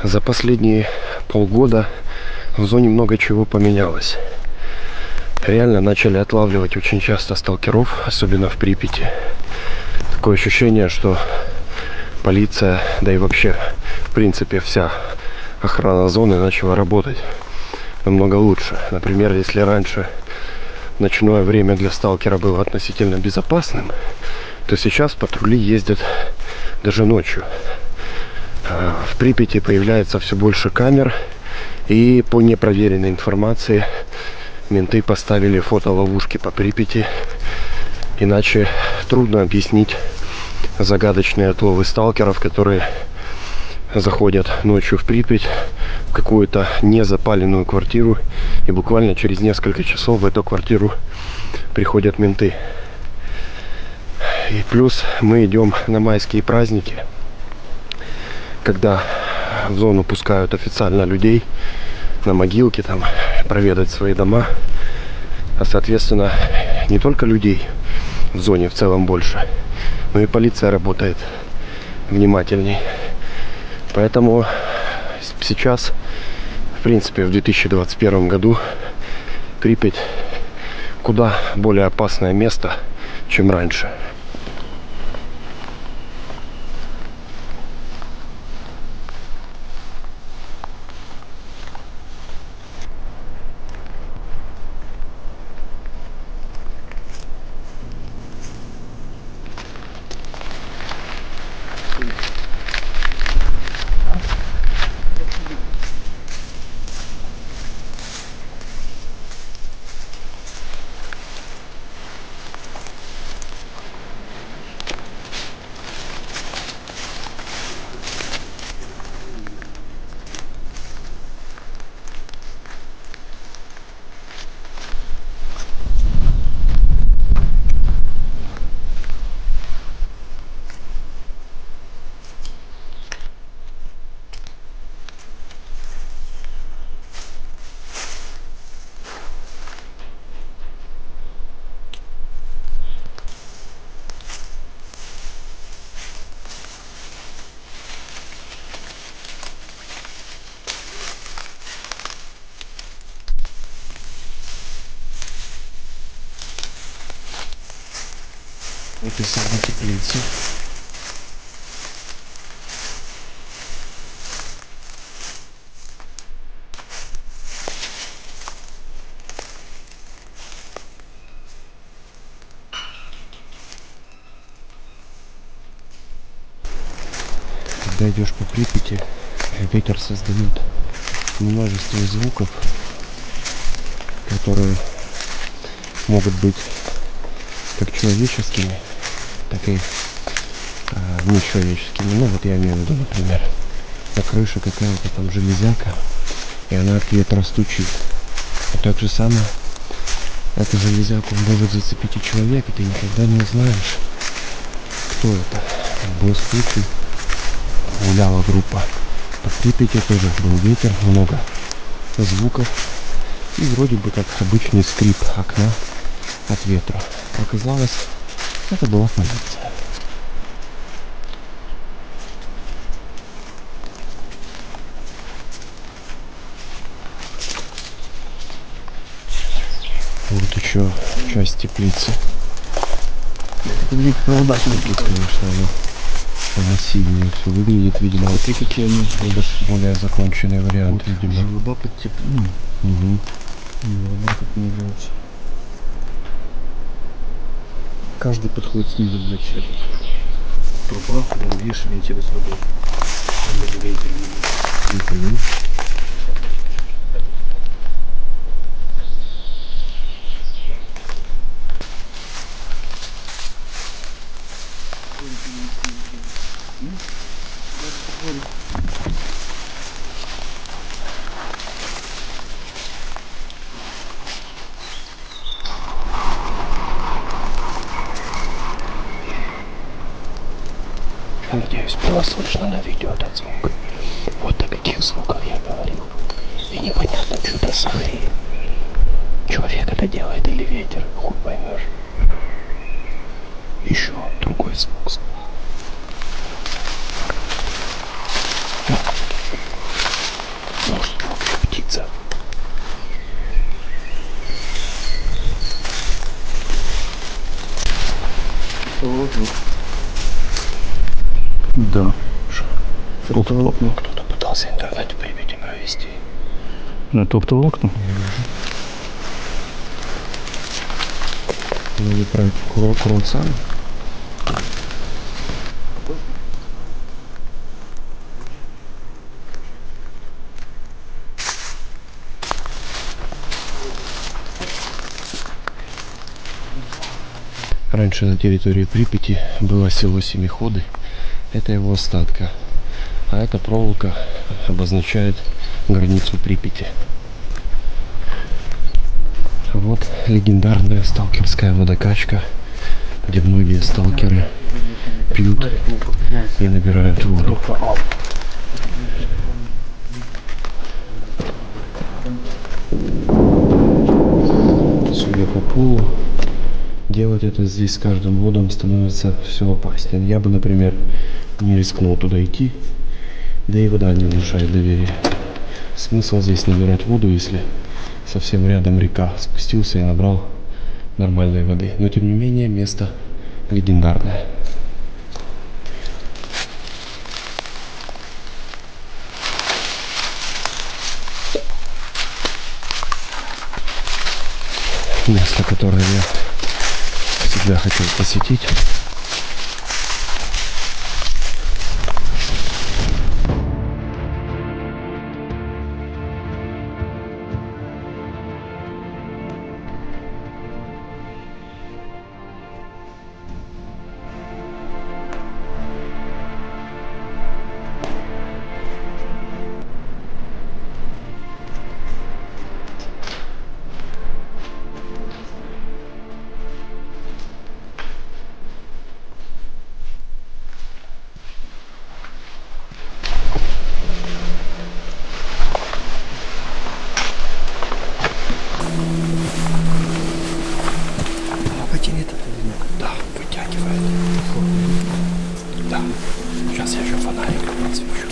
За последние полгода в зоне много чего поменялось. Реально начали отлавливать очень часто сталкеров, особенно в Припяти. Такое ощущение, что полиция, да и вообще, в принципе, вся охрана зоны начала работать намного лучше. Например, если раньше ночное время для сталкера было относительно безопасным, то сейчас патрули ездят даже ночью. В Припяти появляется все больше камер, и по непроверенной информации менты поставили фотоловушки по Припяти. Иначе трудно объяснить загадочные отловы сталкеров, которые заходят ночью в Припять, в какую-то незапаленную квартиру, и буквально через несколько часов в эту квартиру приходят менты. И плюс мы идем на майские праздники, когда в зону пускают официально людей на могилки, там проведать свои дома. А соответственно, не только людей в зоне в целом больше, но и полиция работает внимательней. Поэтому сейчас, в принципе, в 2021 году Припять куда более опасное место, чем раньше. Выписал на теплицу. Когда идешь по Припяти, ветер создает множество звуков, которые могут быть как человеческими, так и нечеловеческими. Ну вот я имею в виду, например, на крыше какая-то там железяка, и она от ветра стучит. А так же самое, эту железяку может зацепить и человек, и ты никогда не узнаешь, кто это. Был случай, гуляла группа по Припяти, тоже был ветер, много звуков, и вроде бы как обычный скрип окна от ветра. Оказалось, это была полиция. Вот еще часть теплицы. Смотри, как удачно. Тут, конечно, оно помассивнее все выглядит, видимо. Смотри, какие они. Более законченный вариант, Вот, видимо. желоба под теплом. Угу. Желоба как называется. Каждый подходит снизу, значит, труба, вон, видишь, вентиль сработал. Угу. Надеюсь, было слышно на видео этот звук. Вот о каких звуках я говорил. И непонятно, что-то сахари. Человек это делает или ветер, хуй поймешь. Еще другой звук. оптоволокна. Кто-то пытался интернет в Припяти провести. Ну, это оптоволокна. Новый проект Круасан. Раньше на территории Припяти было село Семиходы. Это его остатка. А эта проволока обозначает границу Припяти. Вот легендарная сталкерская водокачка, где многие сталкеры пьют и набирают воду. Судя по полу, делать это здесь с каждым годом становится все опаснее. Я бы, например, не рискнул туда идти, да и вода не внушает доверия. Смысл здесь набирать воду, если совсем рядом река? Спустился и набрал нормальной воды. Но тем не менее место легендарное. Место, которое я всегда хотел посетить. Да, вытягивает. Да. Сейчас я еще фонариком подсвечу.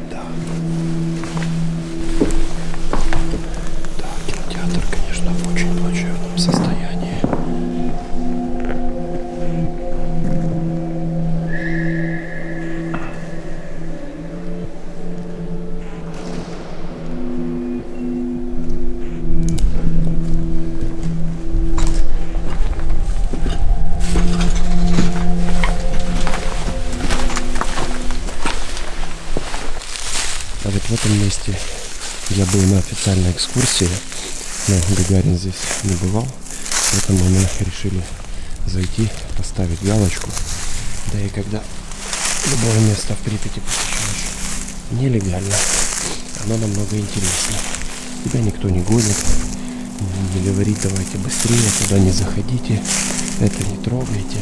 Да. Да, кинотеатр, конечно, в очень плачевном состоянии. А вот в этом месте я был на официальной экскурсии, но Гагарин здесь не бывал, поэтому мы решили зайти, поставить галочку. Да и когда любое место в Припяти посещаешь нелегально, оно намного интереснее. Тебя никто не гонит, не говорит: давайте быстрее, туда не заходите, это не трогайте.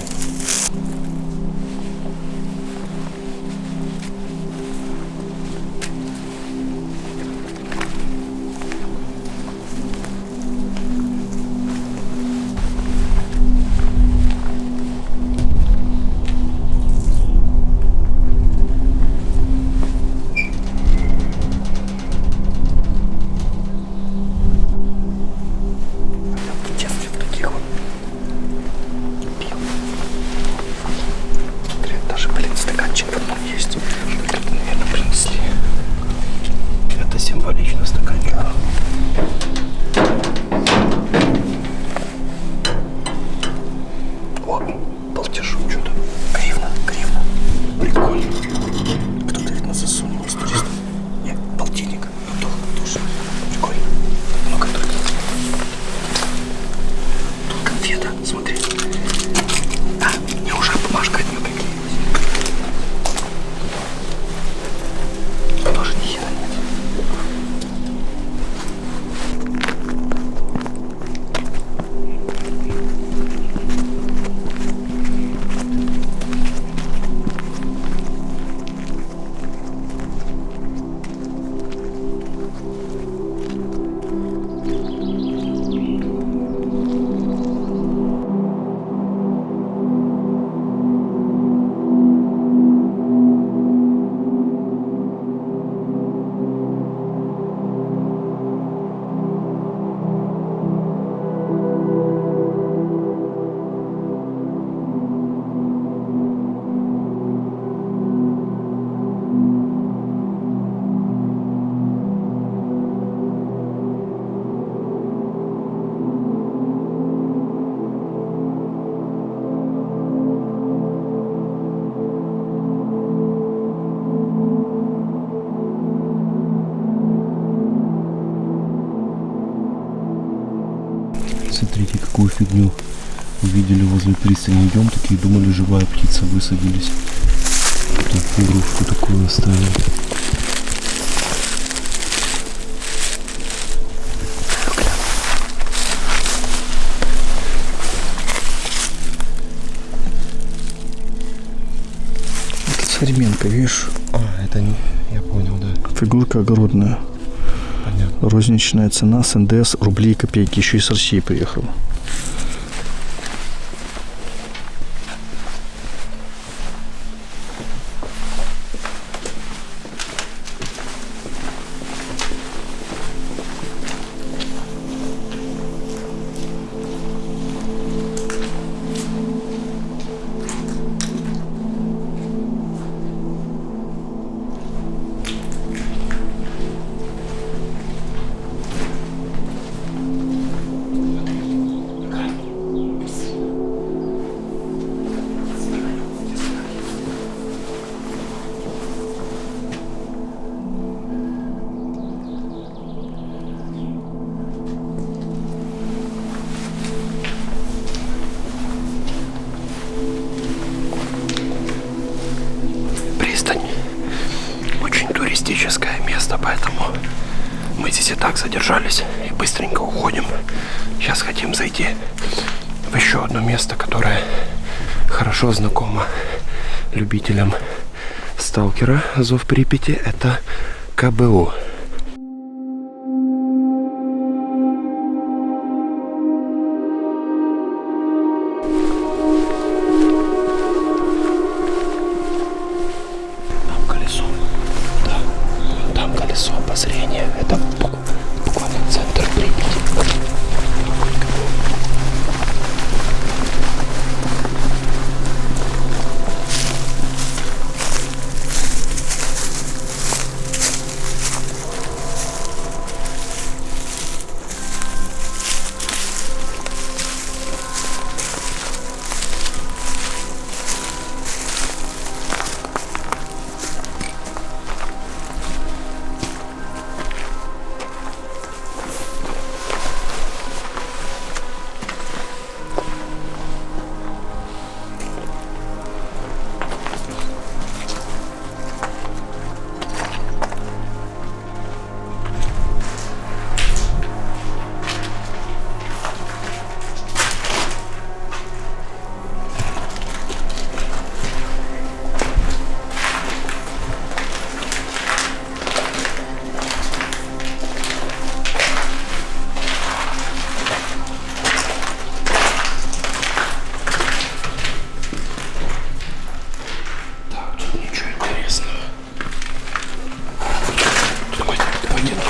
Смотрите, какую фигню увидели возле пристани. Идем такие, думали, живая птица, высадились. Тут игрушку такую оставили. Это Цаременко, видишь? А, это не... Я понял, да. Фигурка огородная. Понятно. Розничная цена с НДС рубли и копейки. Еще и с России приехал. Пристань. Очень туристическое место, поэтому мы здесь и так задержались и быстренько уходим. Сейчас хотим зайти в еще одно место, которое хорошо знакомо любителям сталкера Зов Припяти. Это КБУ. Там колесо. Да. Там колесо обозрения. Это буквально центр Припяти.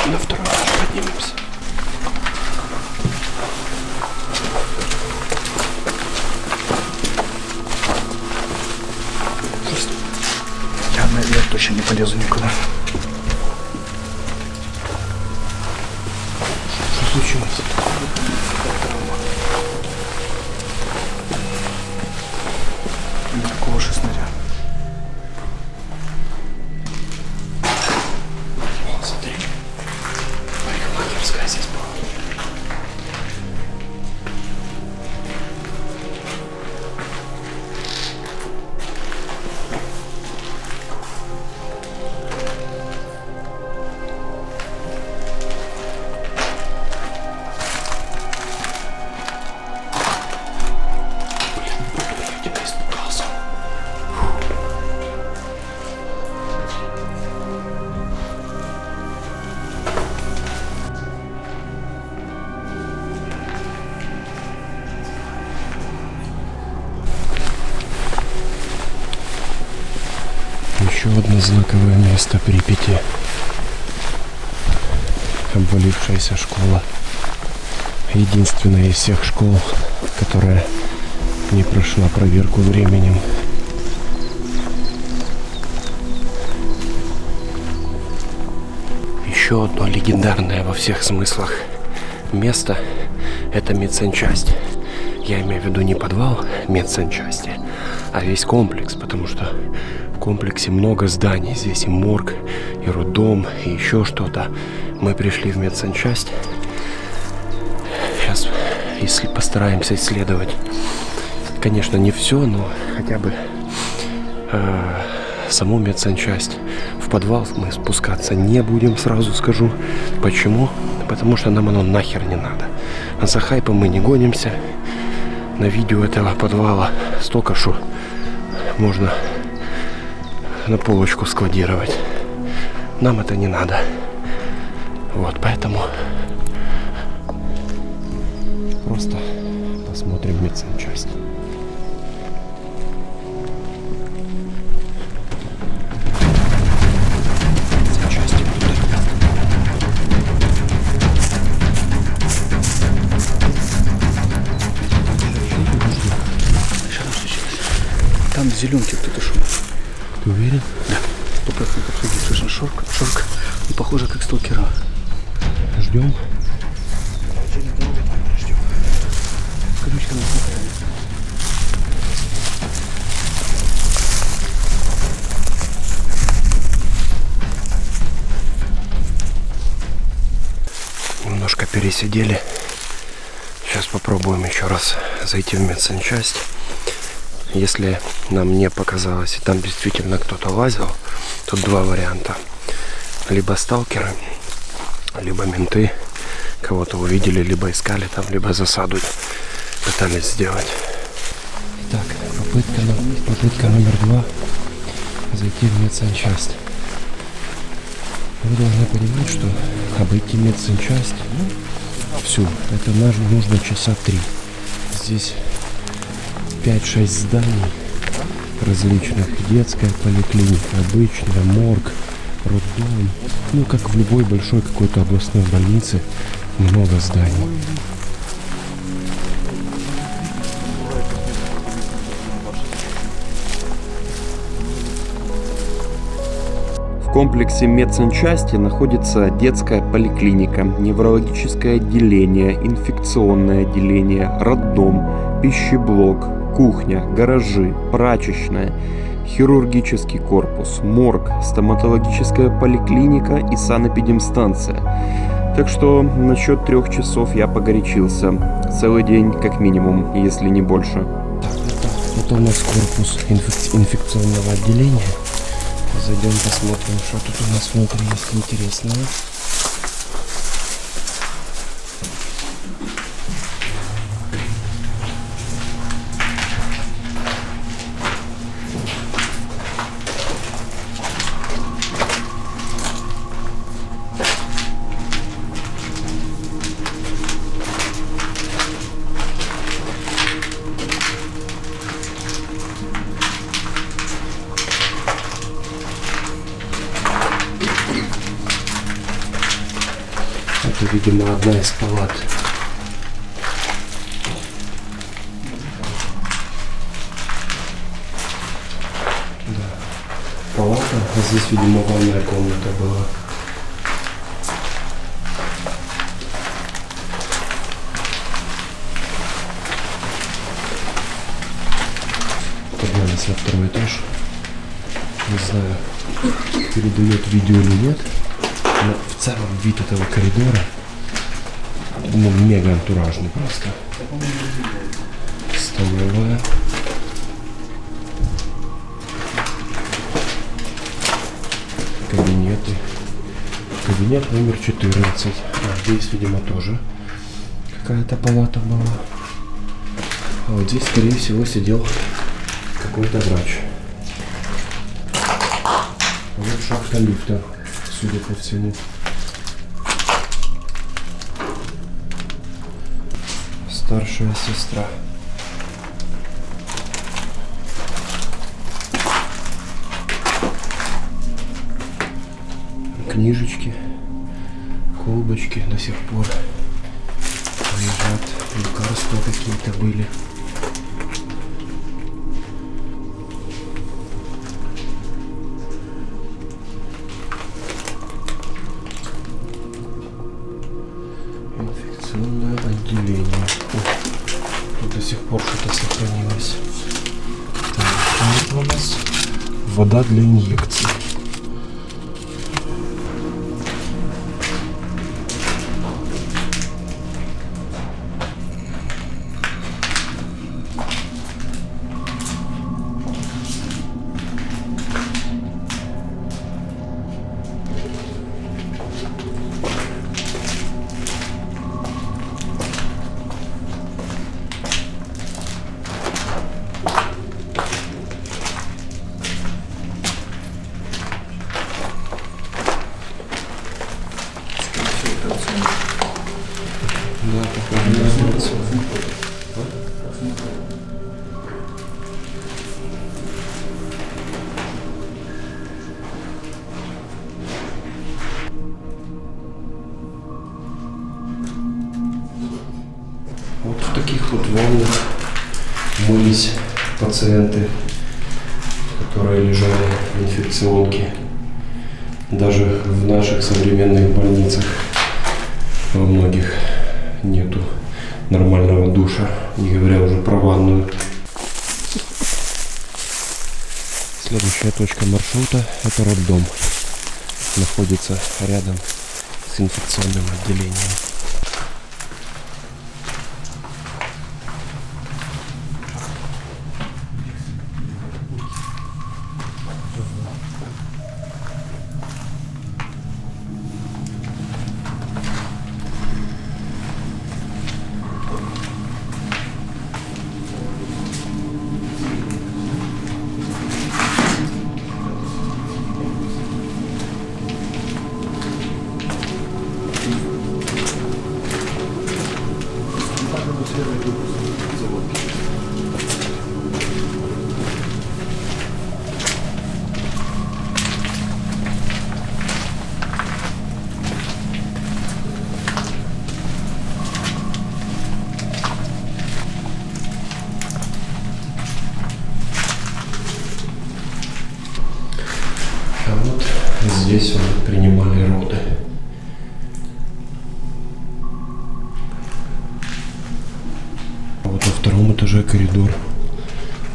На второй этаж поднимемся. Я наверх точно не полезу никуда. Что случилось? Никакого шестнаря. Вон, смотри. Парикмахерская здесь была. Я тебя испугался. Еще одно знаковое место Припяти. Обвалившаяся школа. Единственная из всех школ, которая не прошла проверку временем. Еще одно легендарное во всех смыслах место — это медсанчасть. Я имею в виду не подвал медсанчасти, а весь комплекс, потому что в комплексе много зданий. Здесь и морг, и роддом, и еще что-то. Мы пришли в медсанчасть. Сейчас если постараемся исследовать, конечно, не все, но хотя бы саму медсанчасть. В подвал мы спускаться не будем, сразу скажу. Почему? Потому что нам оно нахер не надо. А за хайпом мы не гонимся. На видео этого подвала столько, что можно на полочку складировать. Нам это не надо. Вот, поэтому просто посмотрим медсанчасть. Там зеленки кто-то шел. Ты уверен? Да. 100% слышно шорк. Ну, похоже, как сталкера. Ждем. Колючка на смотрели. Немножко пересидели. Сейчас попробуем еще раз зайти в медсанчасть. Если нам не показалось, и там действительно кто-то лазил, тут два варианта. Либо сталкеры, либо менты кого-то увидели, либо искали там, либо засаду пытались сделать. Так, попытка номер 2 зайти в медсанчасть. Вы должны понимать, что обойти медсанчасть всю, это нужно часа 3. Здесь 5-6 зданий различных. Детская поликлиника, обычная, морг, роддом. Ну, как в любой большой какой-то областной больнице, много зданий. В комплексе медсанчасти находится детская поликлиника, неврологическое отделение, инфекционное отделение, роддом, пищеблок, кухня, гаражи, прачечная, хирургический корпус, морг, стоматологическая поликлиника и санэпидемстанция. Так что насчет 3 часов я погорячился. Целый день как минимум, если не больше. Так, это у нас корпус инфекционного отделения. Зайдем, посмотрим, что тут у нас внутри есть интересного. Это, видимо, одна из палат. Да. Палата, а здесь, видимо, ванная комната была. Поднялись на 2-й этаж. Не знаю, передает видео или нет. Но в целом вид этого коридора, ну, мега антуражный просто. Столовая. Кабинеты. Кабинет номер 14. А здесь, видимо, тоже какая-то палата была. А вот здесь, скорее всего, сидел какой-то врач. А вот шахта лифта, судя по всему. Старшая сестра. Книжечки, колбочки до сих пор лежат, лекарства какие-то были. Инфекционное отделение. О, тут до сих пор что-то сохранилось. Так, что это у нас? Вода для инъекций. таких вот волнах мылись пациенты, которые лежали в инфекционке. Даже в наших современных больницах во многих нету нормального душа, не говоря уже про ванную. Следующая точка маршрута – это роддом. Находится рядом с инфекционным отделением. А вот здесь мы принимали роды. А вот на втором этаже коридор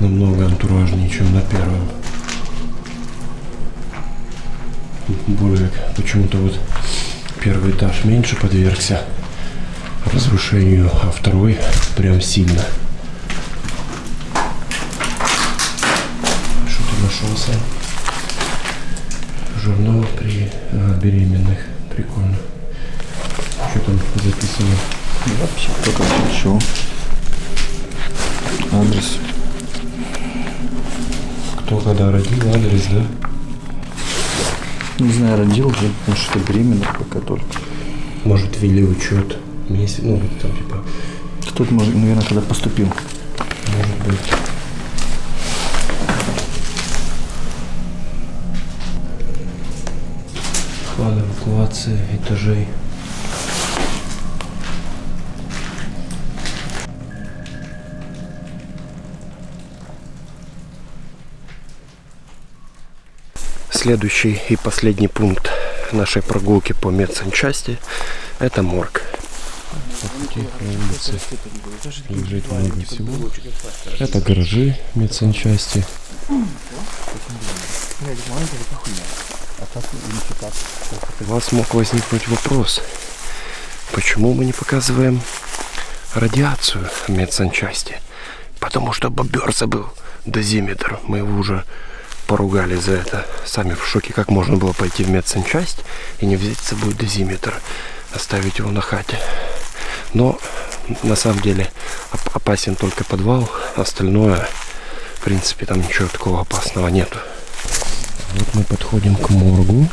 намного антуражнее, чем на первом. Более почему-то вот первый этаж меньше подвергся разрушению, а второй прям сильно. Что ты нашел, Сань? Журнал при беременных. Прикольно. Что там записано? Вообще, только еще. Адрес. Кто когда родил, адрес, да? Не знаю, родил ли, потому что беременна пока только. Может, ввели учет. Месяц, ну, вот там типа. Кто-то, наверное, когда поступил. Может быть. План эвакуации этажей. Следующий и последний пункт нашей прогулки по медсанчасти – это морг. На улице лежит много всего. Это гаражи медсанчасти. У вас мог возникнуть вопрос, почему мы не показываем радиацию в медсанчасти? Потому что бобер забыл дозиметр. Мы его уже поругали за это. Сами в шоке, как можно было пойти в медсанчасть и не взять с собой дозиметр, оставить его на хате. Но на самом деле опасен только подвал, остальное, в принципе, там ничего такого опасного нету. Вот мы подходим к моргу.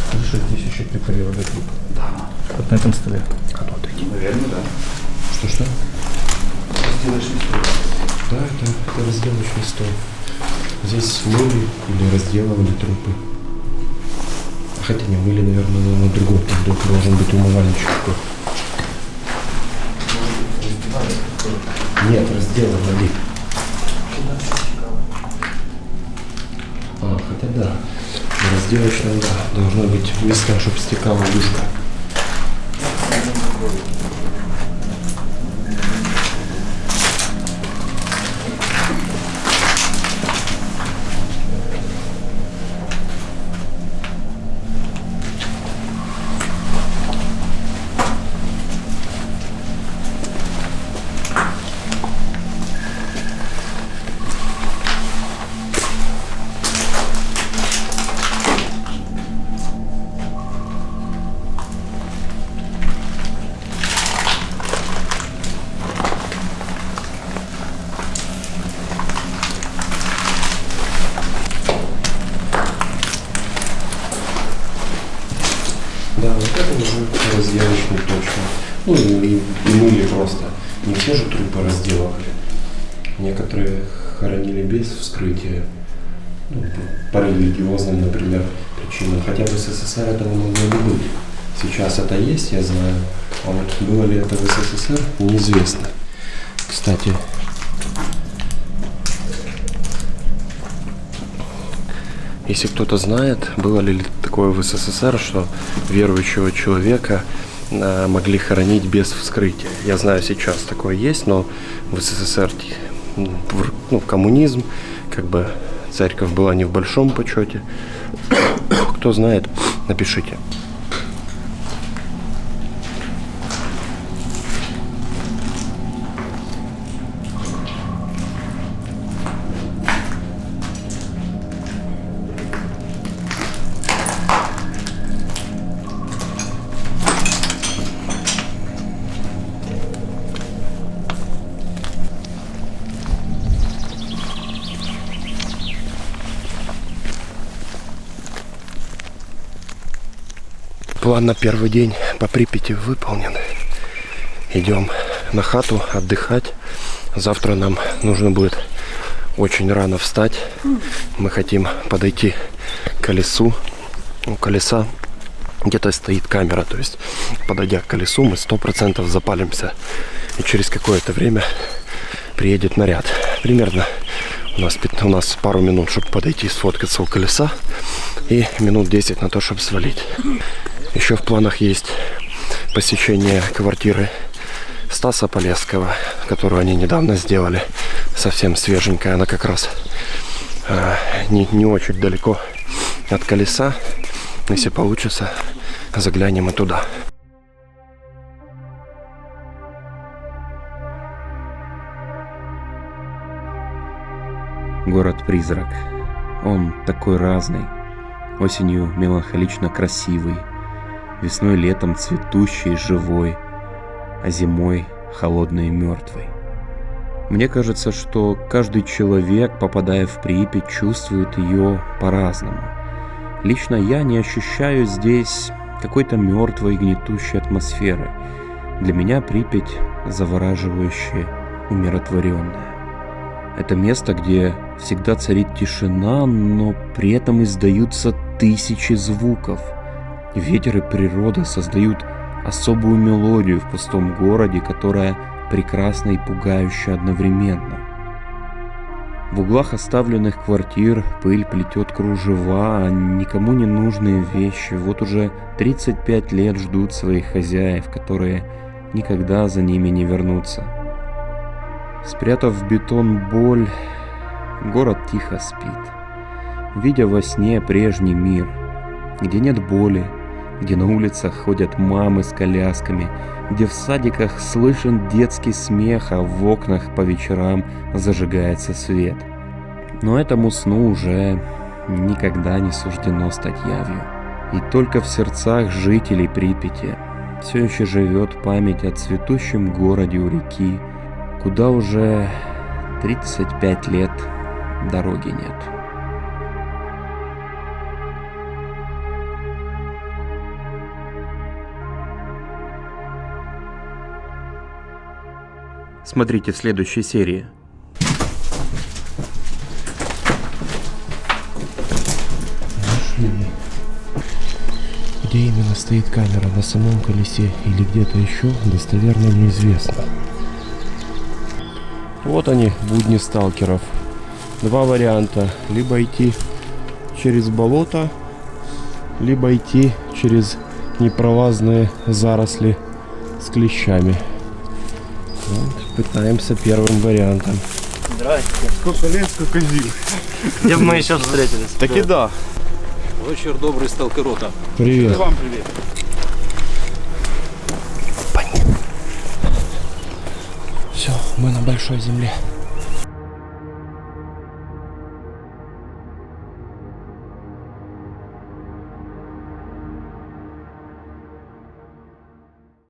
Хорошо, здесь еще препарировали труп. Вот на этом столе. А ну отойди. Наверное, да. Что? Разделочный стол. Да, это разделочный стол. Здесь мыли или разделывали трупы. Хотя не мыли, наверное, на другом поддоке должен быть умывальничек. Нет, разделывали. Хотя да. В разделочном, да, должно быть места, чтобы стекала юшка. Да, вот это уже разделочная точка. Ну и мыли просто. Не все же трупы разделывали. Некоторые хоронили без вскрытия. по религиозным, например, причинам. Хотя в СССР этого могло не быть. Сейчас это есть, я знаю. А вот было ли это в СССР, неизвестно. Кстати, если кто-то знает, было ли такое в СССР, что верующего человека могли хоронить без вскрытия. Я знаю, сейчас такое есть, но в СССР коммунизм, как бы церковь была не в большом почете. Кто знает, напишите. План на первый день по Припяти выполнен. Идем на хату отдыхать. Завтра нам нужно будет очень рано встать. Мы хотим подойти к колесу. У колеса где-то стоит камера. То есть, подойдя к колесу, мы 100% запалимся. И через какое-то время приедет наряд. Примерно у нас пару минут, чтобы подойти, сфоткаться у колеса. И минут 10 на то, чтобы свалить. Еще в планах есть посещение квартиры Стаса Полесского, которую они недавно сделали, совсем свеженькая. Она как раз не очень далеко от колеса. Если получится, заглянем и туда. Город-призрак. Он такой разный. Осенью меланхолично красивый, весной летом цветущий, живой, а зимой холодный и мертвый. Мне кажется, что каждый человек, попадая в Припять, чувствует ее по-разному. Лично я не ощущаю здесь какой-то мертвой, гнетущей атмосферы. Для меня Припять завораживающе умиротворенная. Это место, где всегда царит тишина, но при этом издаются тысячи звуков. Ветер и природа создают особую мелодию в пустом городе, которая прекрасна и пугающая одновременно. В углах оставленных квартир пыль плетет кружева, а никому не нужные вещи вот уже 35 лет ждут своих хозяев, которые никогда за ними не вернутся. Спрятав в бетон боль, город тихо спит, видя во сне прежний мир, где нет боли, где на улицах ходят мамы с колясками, где в садиках слышен детский смех, а в окнах по вечерам зажигается свет. Но этому сну уже никогда не суждено стать явью. И только в сердцах жителей Припяти все еще живет память о цветущем городе у реки, куда уже 35 лет дороги нет. Смотрите в следующей серии. Где именно стоит камера, на самом колесе или где-то еще, достоверно неизвестно. Вот они, будни сталкеров. Два варианта. Либо идти через болото, либо идти через непролазные заросли с клещами. Вот, пытаемся первым вариантом. Здрасте. Сколько лет, сколько зим. Где бы мы еще встретились? Так и да. Вечер добрый, сталкерота. Привет. Вам привет. Все, мы на большой земле.